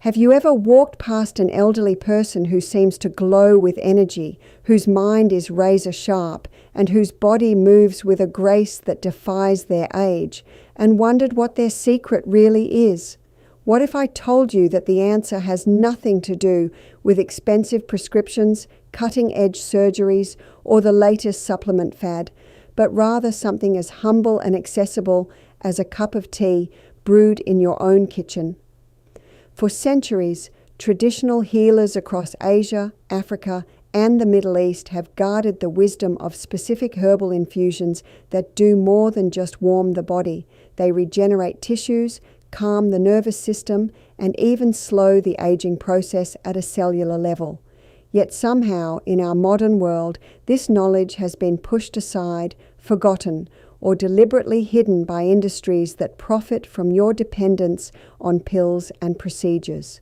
Have you ever walked past an elderly person who seems to glow with energy, whose mind is razor sharp, and whose body moves with a grace that defies their age, and wondered what their secret really is? What if I told you that the answer has nothing to do with expensive prescriptions, cutting-edge surgeries, or the latest supplement fad, but rather something as humble and accessible as a cup of tea brewed in your own kitchen? For centuries, traditional healers across Asia, Africa, and the Middle East have guarded the wisdom of specific herbal infusions that do more than just warm the body. They regenerate tissues, calm the nervous system, and even slow the aging process at a cellular level. Yet somehow, in our modern world, this knowledge has been pushed aside, forgotten, or deliberately hidden by industries that profit from your dependence on pills and procedures.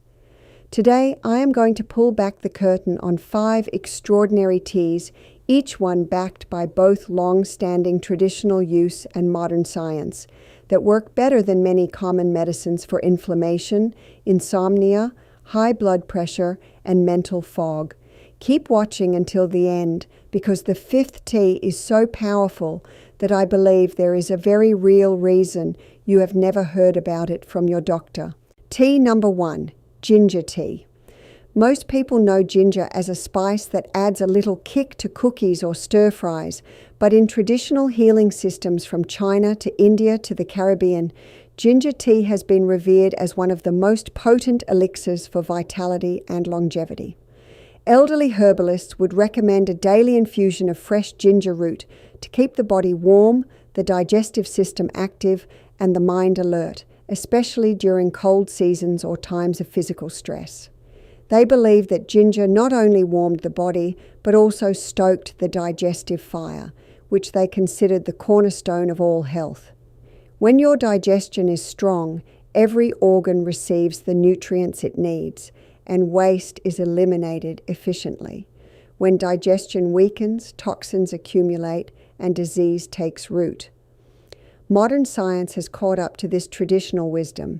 Today, I am going to pull back the curtain on 5 extraordinary teas, each one backed by both long-standing traditional use and modern science, that work better than many common medicines for inflammation, insomnia, high blood pressure, and mental fog. Keep watching until the end, because the 5th tea is so powerful that I believe there is a very real reason you have never heard about it from your doctor. Tea number 1, ginger tea. Most people know ginger as a spice that adds a little kick to cookies or stir-fries, but in traditional healing systems from China to India to the Caribbean, ginger tea has been revered as one of the most potent elixirs for vitality and longevity. Elderly herbalists would recommend a daily infusion of fresh ginger root to keep the body warm, the digestive system active, and the mind alert, especially during cold seasons or times of physical stress. They believed that ginger not only warmed the body, but also stoked the digestive fire, which they considered the cornerstone of all health. When your digestion is strong, every organ receives the nutrients it needs, and waste is eliminated efficiently. When digestion weakens, toxins accumulate, and disease takes root. Modern science has caught up to this traditional wisdom.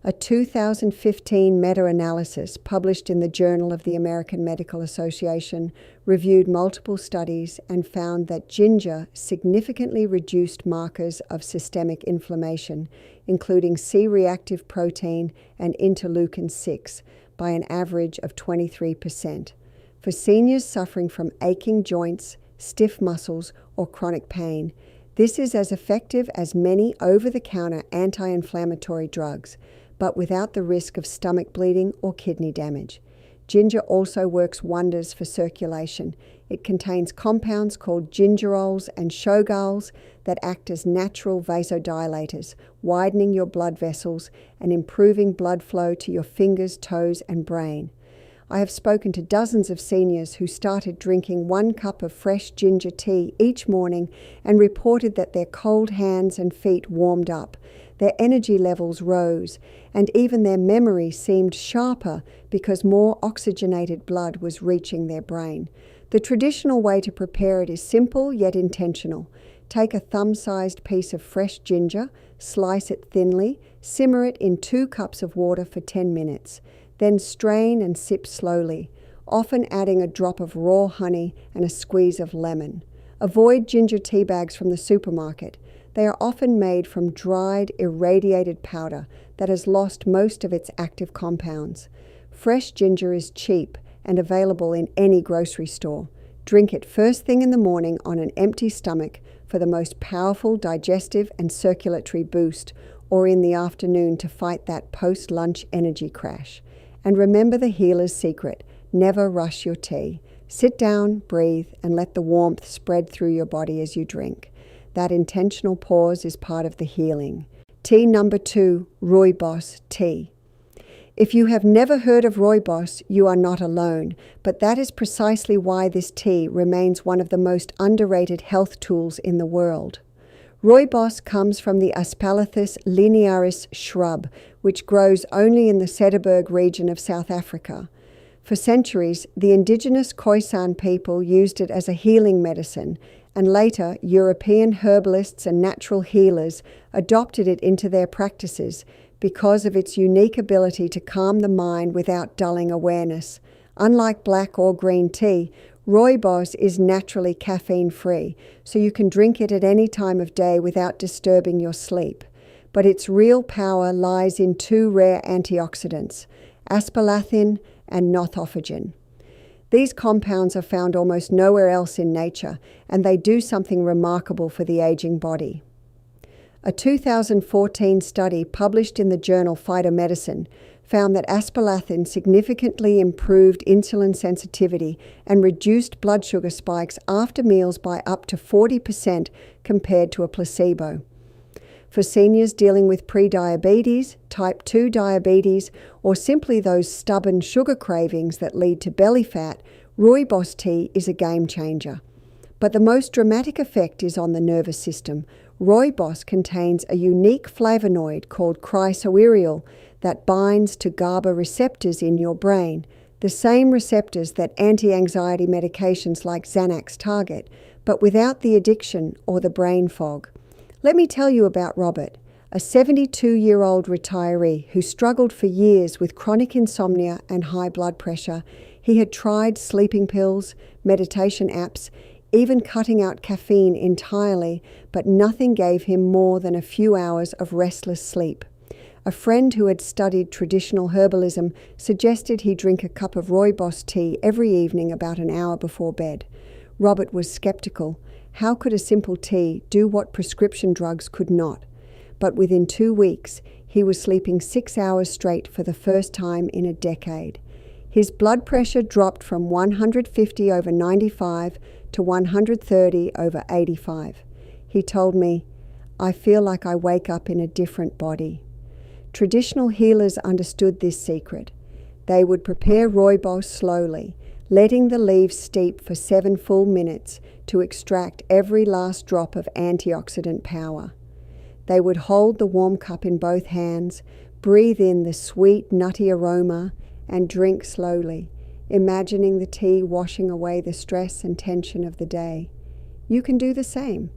A 2015 meta-analysis published in the Journal of the American Medical Association reviewed multiple studies and found that ginger significantly reduced markers of systemic inflammation, including C-reactive protein and interleukin-6, by an average of 23%. For seniors suffering from aching joints, stiff muscles, or chronic pain, this is as effective as many over-the-counter anti-inflammatory drugs, but without the risk of stomach bleeding or kidney damage. Ginger also works wonders for circulation. It contains compounds called gingerols and shogalls that act as natural vasodilators, widening your blood vessels and improving blood flow to your fingers, toes, and brain. I have spoken to dozens of seniors who started drinking 1 cup of fresh ginger tea each morning and reported that their cold hands and feet warmed up, their energy levels rose, and even their memory seemed sharper because more oxygenated blood was reaching their brain. The traditional way to prepare it is simple yet intentional. Take a thumb-sized piece of fresh ginger, slice it thinly, simmer it in 2 cups of water for 10 minutes. Then strain and sip slowly, often adding a drop of raw honey and a squeeze of lemon. Avoid ginger tea bags from the supermarket. They are often made from dried, irradiated powder that has lost most of its active compounds. Fresh ginger is cheap and available in any grocery store. Drink it first thing in the morning on an empty stomach for the most powerful digestive and circulatory boost, or in the afternoon to fight that post-lunch energy crash. And remember the healer's secret: never rush your tea. Sit down, breathe, and let the warmth spread through your body as you drink. That intentional pause is part of the healing. Tea number 2, Rooibos tea. If you have never heard of Rooibos, you are not alone, but that is precisely why this tea remains one of the most underrated health tools in the world. Rooibos comes from the Aspalathus linearis shrub, which grows only in the Cederberg region of South Africa. For centuries, the indigenous Khoisan people used it as a healing medicine, and later European herbalists and natural healers adopted it into their practices because of its unique ability to calm the mind without dulling awareness. Unlike black or green tea, rooibos is naturally caffeine-free, so you can drink it at any time of day without disturbing your sleep. But its real power lies in two rare antioxidants, aspalathin and nothofagin. These compounds are found almost nowhere else in nature, and they do something remarkable for the aging body. A 2014 study published in the journal Phytomedicine found that aspalathin significantly improved insulin sensitivity and reduced blood sugar spikes after meals by up to 40% compared to a placebo. For seniors dealing with prediabetes, type 2 diabetes, or simply those stubborn sugar cravings that lead to belly fat, rooibos tea is a game changer. But the most dramatic effect is on the nervous system. Rooibos contains a unique flavonoid called chrysoeryl that binds to GABA receptors in your brain, the same receptors that anti-anxiety medications like Xanax target, but without the addiction or the brain fog. Let me tell you about Robert, a 72-year-old retiree who struggled for years with chronic insomnia and high blood pressure. He had tried sleeping pills, meditation apps, even cutting out caffeine entirely, but nothing gave him more than a few hours of restless sleep. A friend who had studied traditional herbalism suggested he drink a cup of rooibos tea every evening about an hour before bed. Robert was skeptical. How could a simple tea do what prescription drugs could not? But within 2 weeks, he was sleeping 6 hours straight for the first time in a decade. His blood pressure dropped from 150 over 95 to 130 over 85. He told me, "I feel like I wake up in a different body." Traditional healers understood this secret. They would prepare rooibos slowly, letting the leaves steep for 7 full minutes to extract every last drop of antioxidant power. They would hold the warm cup in both hands, breathe in the sweet, nutty aroma, and drink slowly, imagining the tea washing away the stress and tension of the day. You can do the same.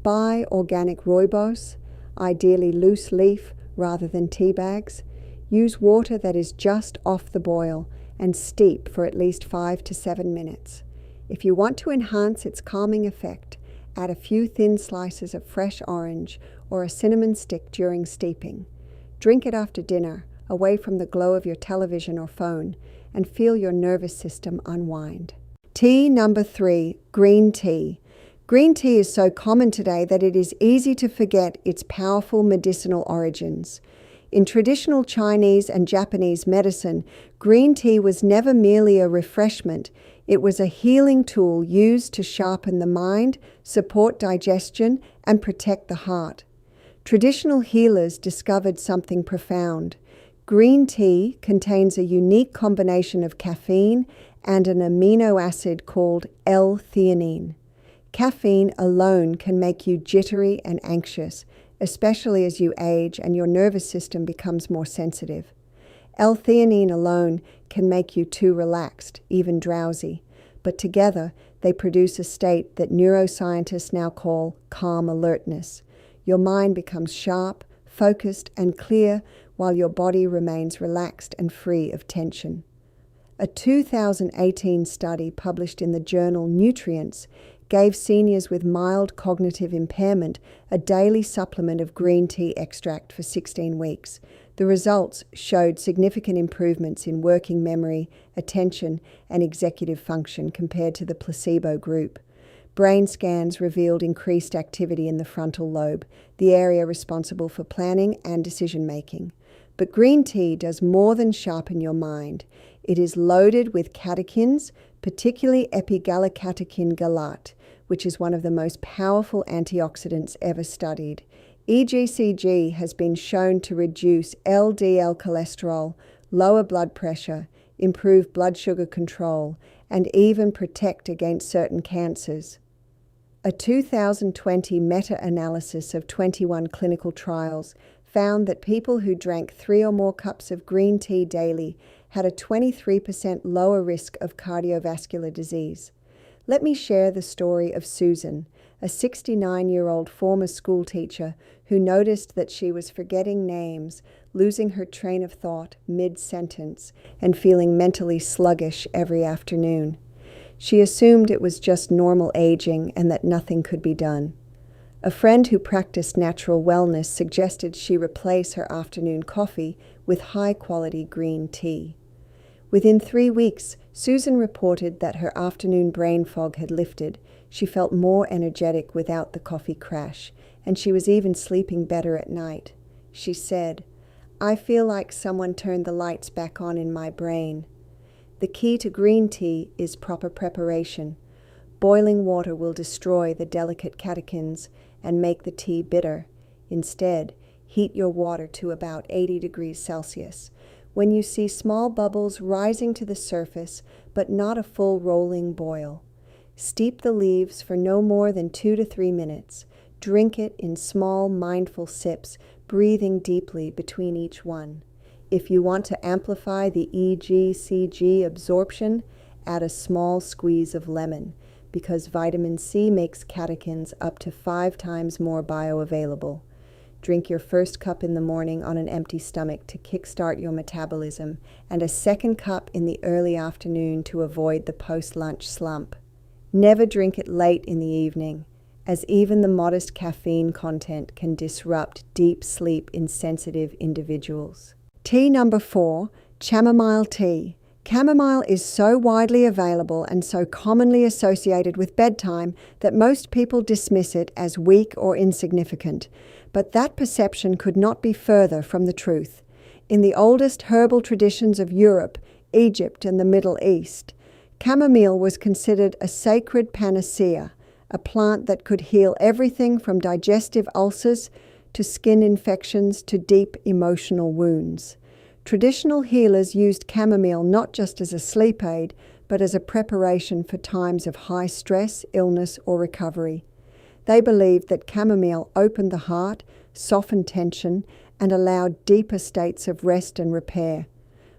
Buy organic rooibos, ideally loose leaf rather than tea bags. Use water that is just off the boil and steep for at least 5 to 7 minutes. If you want to enhance its calming effect, add a few thin slices of fresh orange or a cinnamon stick during steeping. Drink it after dinner, away from the glow of your television or phone, and feel your nervous system unwind. Tea number 3, green tea. Green tea is so common today that it is easy to forget its powerful medicinal origins. In traditional Chinese and Japanese medicine, green tea was never merely a refreshment. It was a healing tool used to sharpen the mind, support digestion, and protect the heart. Traditional healers discovered something profound. Green tea contains a unique combination of caffeine and an amino acid called L-theanine. Caffeine alone can make you jittery and anxious, especially as you age and your nervous system becomes more sensitive. L-theanine alone can make you too relaxed, even drowsy, but together they produce a state that neuroscientists now call calm alertness. Your mind becomes sharp, focused, and clear while your body remains relaxed and free of tension. A 2018 study published in the journal Nutrients gave seniors with mild cognitive impairment a daily supplement of green tea extract for 16 weeks. The results showed significant improvements in working memory, attention, and executive function compared to the placebo group. Brain scans revealed increased activity in the frontal lobe, the area responsible for planning and decision-making. But green tea does more than sharpen your mind. It is loaded with catechins, particularly epigallocatechin galat, which is one of the most powerful antioxidants ever studied. EGCG has been shown to reduce LDL cholesterol, lower blood pressure, improve blood sugar control, and even protect against certain cancers. A 2020 meta-analysis of 21 clinical trials found that people who drank 3 or more cups of green tea daily had a 23% lower risk of cardiovascular disease. Let me share the story of Susan, a 69-year-old former school teacher who noticed that she was forgetting names, losing her train of thought mid-sentence and feeling mentally sluggish every afternoon. She assumed it was just normal aging and that nothing could be done. A friend who practiced natural wellness suggested she replace her afternoon coffee with high-quality green tea. Within 3 weeks, Susan reported that her afternoon brain fog had lifted. She felt more energetic without the coffee crash, and she was even sleeping better at night. She said, "I feel like someone turned the lights back on in my brain." The key to green tea is proper preparation. Boiling water will destroy the delicate catechins and make the tea bitter. Instead, heat your water to about 80 degrees Celsius. When you see small bubbles rising to the surface, but not a full rolling boil, steep the leaves for no more than 2 to 3 minutes. Drink it in small, mindful sips, breathing deeply between each one. If you want to amplify the EGCG absorption, add a small squeeze of lemon, because vitamin C makes catechins up to 5 times more bioavailable. Drink your first cup in the morning on an empty stomach to kickstart your metabolism, and a second cup in the early afternoon to avoid the post-lunch slump. Never drink it late in the evening, as even the modest caffeine content can disrupt deep sleep in sensitive individuals. Tea number 4, chamomile tea. Chamomile is so widely available and so commonly associated with bedtime that most people dismiss it as weak or insignificant. But that perception could not be further from the truth. In the oldest herbal traditions of Europe, Egypt, and the Middle East, chamomile was considered a sacred panacea, a plant that could heal everything from digestive ulcers to skin infections to deep emotional wounds. Traditional healers used chamomile not just as a sleep aid, but as a preparation for times of high stress, illness, or recovery. They believed that chamomile opened the heart, softened tension, and allowed deeper states of rest and repair.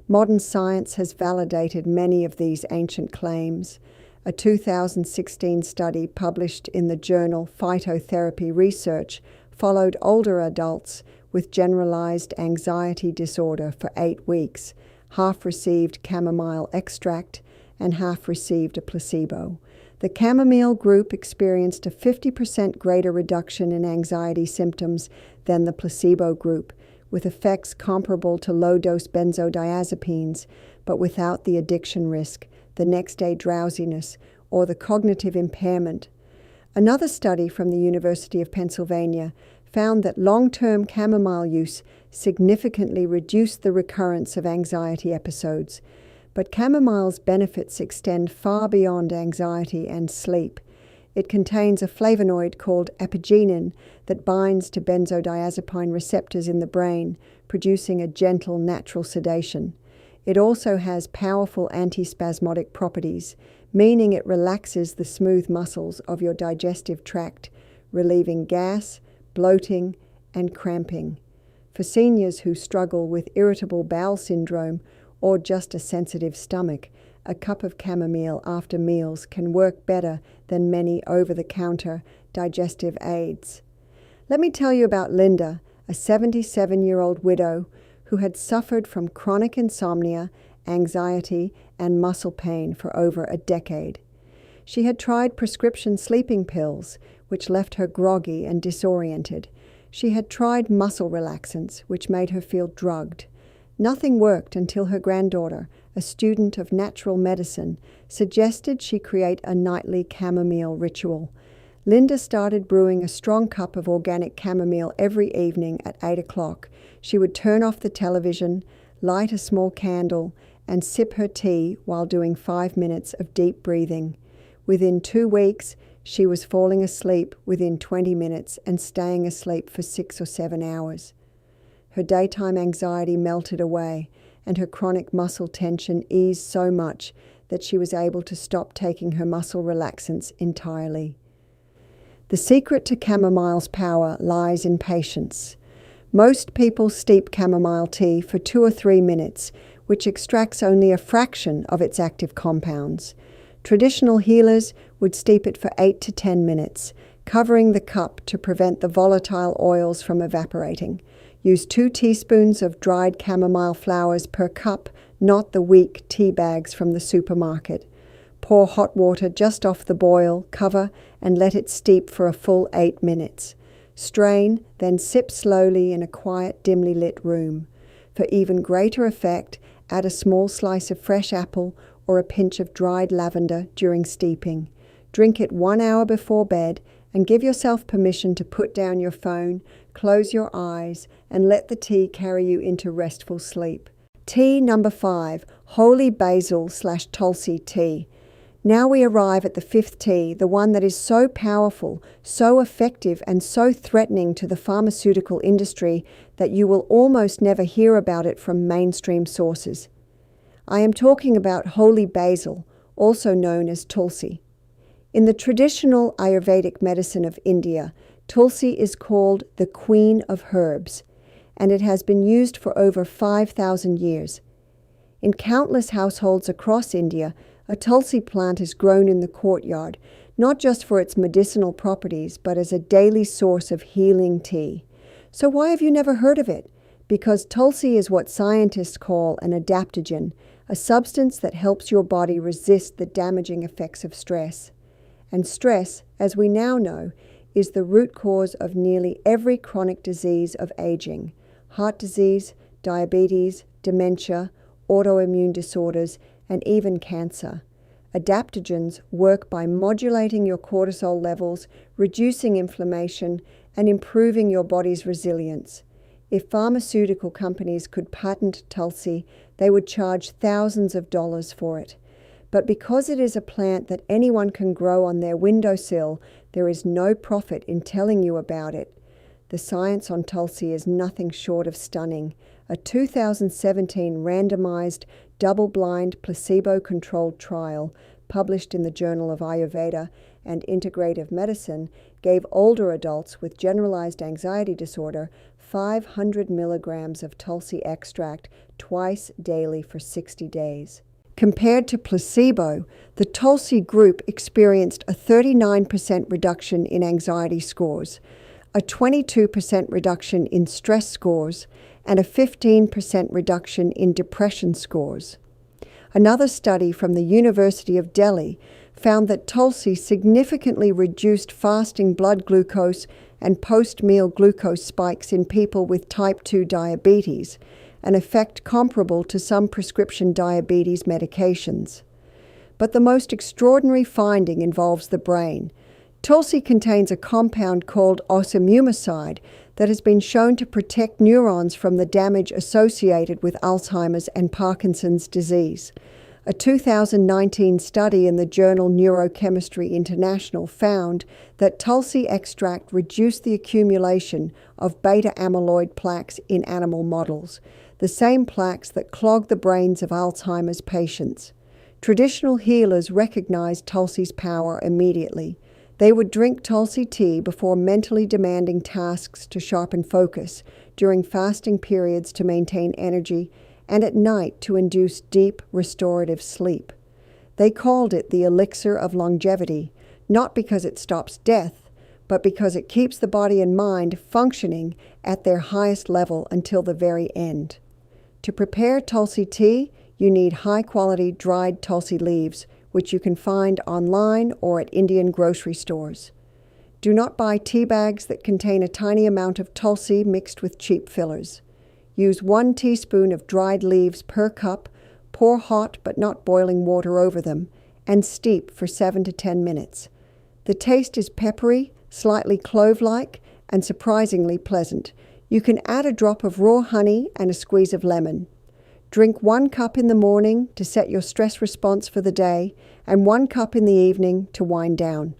Modern science has validated many of these ancient claims. A 2016 study published in the journal Phytotherapy Research followed older adults with generalized anxiety disorder for 8 weeks. Half received chamomile extract and half received a placebo. The chamomile group experienced a 50% greater reduction in anxiety symptoms than the placebo group, with effects comparable to low-dose benzodiazepines, but without the addiction risk, the next-day drowsiness, or the cognitive impairment. Another study from the University of Pennsylvania found that long-term chamomile use significantly reduced the recurrence of anxiety episodes. But chamomile's benefits extend far beyond anxiety and sleep. It contains a flavonoid called apigenin that binds to benzodiazepine receptors in the brain, producing a gentle, natural sedation. It also has powerful antispasmodic properties, meaning it relaxes the smooth muscles of your digestive tract, relieving gas, bloating, and cramping. For seniors who struggle with irritable bowel syndrome or just a sensitive stomach, a cup of chamomile after meals can work better than many over-the-counter digestive aids. Let me tell you about Linda, a 77-year-old widow who had suffered from chronic insomnia, anxiety, and muscle pain for over a decade. She had tried prescription sleeping pills, which left her groggy and disoriented. She had tried muscle relaxants, which made her feel drugged. Nothing worked until her granddaughter, a student of natural medicine, suggested she create a nightly chamomile ritual. Linda started brewing a strong cup of organic chamomile every evening at 8 o'clock. She would turn off the television, light a small candle, and sip her tea while doing 5 minutes of deep breathing. Within 2 weeks, she was falling asleep within 20 minutes and staying asleep for 6 or 7 hours. Her daytime anxiety melted away, and her chronic muscle tension eased so much that she was able to stop taking her muscle relaxants entirely. The secret to chamomile's power lies in patience. Most people steep chamomile tea for 2 or 3 minutes, which extracts only a fraction of its active compounds. Traditional healers would steep it for 8 to 10 minutes, covering the cup to prevent the volatile oils from evaporating. Use 2 teaspoons of dried chamomile flowers per cup, not the weak tea bags from the supermarket. Pour hot water just off the boil, cover, and let it steep for a full 8 minutes. Strain, then sip slowly in a quiet, dimly lit room. For even greater effect, add a small slice of fresh apple or a pinch of dried lavender during steeping. Drink it 1 hour before bed and give yourself permission to put down your phone, close your eyes, and let the tea carry you into restful sleep. Tea number 5, Holy Basil/Tulsi tea. Now we arrive at the 5th tea, the one that is so powerful, so effective, and so threatening to the pharmaceutical industry that you will almost never hear about it from mainstream sources. I am talking about holy basil, also known as Tulsi. In the traditional Ayurvedic medicine of India, Tulsi is called the Queen of Herbs, and it has been used for over 5,000 years. In countless households across India, a Tulsi plant is grown in the courtyard, not just for its medicinal properties, but as a daily source of healing tea. So why have you never heard of it? Because Tulsi is what scientists call an adaptogen, a substance that helps your body resist the damaging effects of stress. And stress, as we now know, is the root cause of nearly every chronic disease of aging: heart disease, diabetes, dementia, autoimmune disorders, and even cancer. Adaptogens work by modulating your cortisol levels, reducing inflammation, and improving your body's resilience. If pharmaceutical companies could patent Tulsi, they would charge thousands of dollars for it. But because it is a plant that anyone can grow on their windowsill, there is no profit in telling you about it. The science on Tulsi is nothing short of stunning. A 2017 randomized, double-blind, placebo-controlled trial published in the Journal of Ayurveda and Integrative Medicine gave older adults with generalized anxiety disorder 500 milligrams of Tulsi extract twice daily for 60 days. Compared to placebo, the Tulsi group experienced a 39% reduction in anxiety scores, a 22% reduction in stress scores, and a 15% reduction in depression scores. Another study from the University of Delhi found that Tulsi significantly reduced fasting blood glucose and post-meal glucose spikes in people with type 2 diabetes, an effect comparable to some prescription diabetes medications. But the most extraordinary finding involves the brain. Tulsi contains a compound called osimucide that has been shown to protect neurons from the damage associated with Alzheimer's and Parkinson's disease. A 2019 study in the journal Neurochemistry International found that Tulsi extract reduced the accumulation of beta-amyloid plaques in animal models, the same plaques that clog the brains of Alzheimer's patients. Traditional healers recognized Tulsi's power immediately. They would drink Tulsi tea before mentally demanding tasks to sharpen focus, during fasting periods to maintain energy, and at night to induce deep, restorative sleep. They called it the elixir of longevity, not because it stops death, but because it keeps the body and mind functioning at their highest level until the very end. To prepare Tulsi tea, you need high-quality dried Tulsi leaves, which you can find online or at Indian grocery stores. Do not buy tea bags that contain a tiny amount of Tulsi mixed with cheap fillers. Use 1 teaspoon of dried leaves per cup, pour hot but not boiling water over them, and steep for 7 to 10 minutes. The taste is peppery, slightly clove-like, and surprisingly pleasant. You can add a drop of raw honey and a squeeze of lemon. Drink 1 cup in the morning to set your stress response for the day, and 1 cup in the evening to wind down.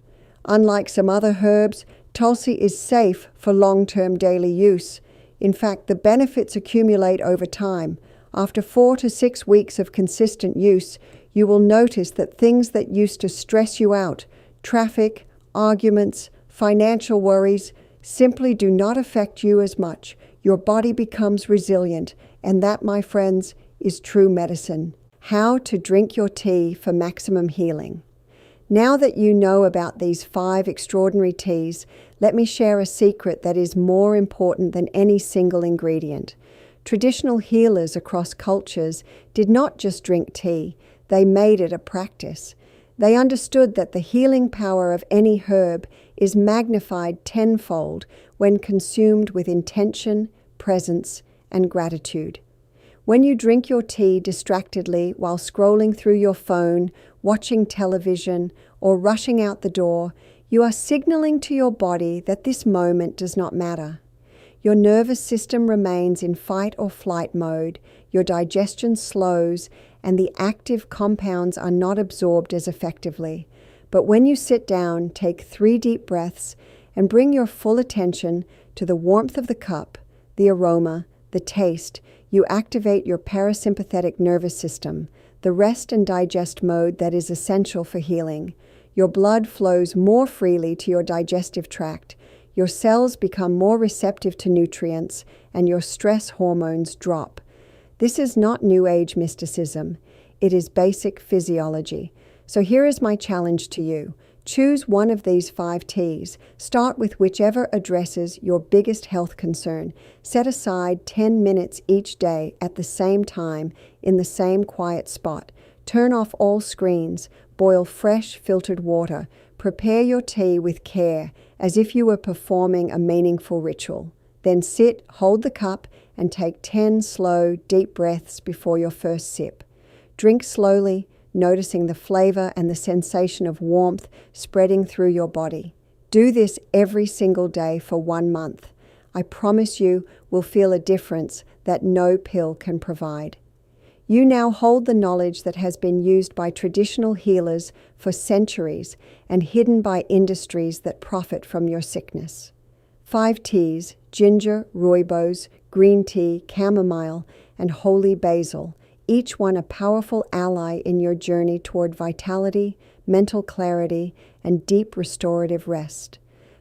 Unlike some other herbs, Tulsi is safe for long-term daily use. In fact, the benefits accumulate over time. After 4 to 6 weeks of consistent use, you will notice that things that used to stress you out, traffic, arguments, financial worries, simply do not affect you as much. Your body becomes resilient, and that, my friends, is true medicine. How to drink your tea for maximum healing. Now that you know about these 5 extraordinary teas, let me share a secret that is more important than any single ingredient. Traditional healers across cultures did not just drink tea, they made it a practice. They understood that the healing power of any herb is magnified tenfold when consumed with intention, presence, and gratitude. When you drink your tea distractedly while scrolling through your phone, watching television, or rushing out the door, you are signaling to your body that this moment does not matter. Your nervous system remains in fight or flight mode, your digestion slows, and the active compounds are not absorbed as effectively. But when you sit down, take 3 deep breaths and bring your full attention to the warmth of the cup, the aroma, the taste, you activate your parasympathetic nervous system, the rest and digest mode that is essential for healing. Your blood flows more freely to your digestive tract, your cells become more receptive to nutrients, and your stress hormones drop. This is not New Age mysticism. It is basic physiology. So here is my challenge to you. Choose one of these 5 teas. Start with whichever addresses your biggest health concern. Set aside 10 minutes each day at the same time in the same quiet spot. Turn off all screens. Boil fresh filtered water. Prepare your tea with care, as if you were performing a meaningful ritual. Then sit, hold the cup, and take 10 slow, deep breaths before your first sip. Drink slowly, noticing the flavor and the sensation of warmth spreading through your body. Do this every single day for 1 month. I promise you will feel a difference that no pill can provide. You now hold the knowledge that has been used by traditional healers for centuries and hidden by industries that profit from your sickness. 5 teas: ginger, rooibos, green tea, chamomile, and holy basil, each one a powerful ally in your journey toward vitality, mental clarity, and deep restorative rest.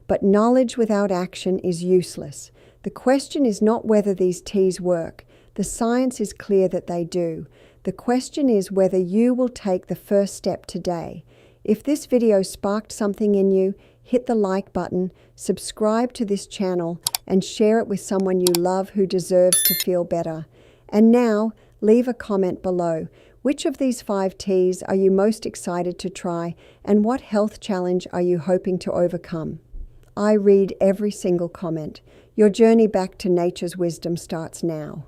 But knowledge without action is useless. The question is not whether these teas work. The science is clear that they do. The question is whether you will take the first step today. If this video sparked something in you, hit the like button, subscribe to this channel, and share it with someone you love who deserves to feel better. And now, leave a comment below. Which of these 5 teas are you most excited to try, and what health challenge are you hoping to overcome? I read every single comment. Your journey back to nature's wisdom starts now.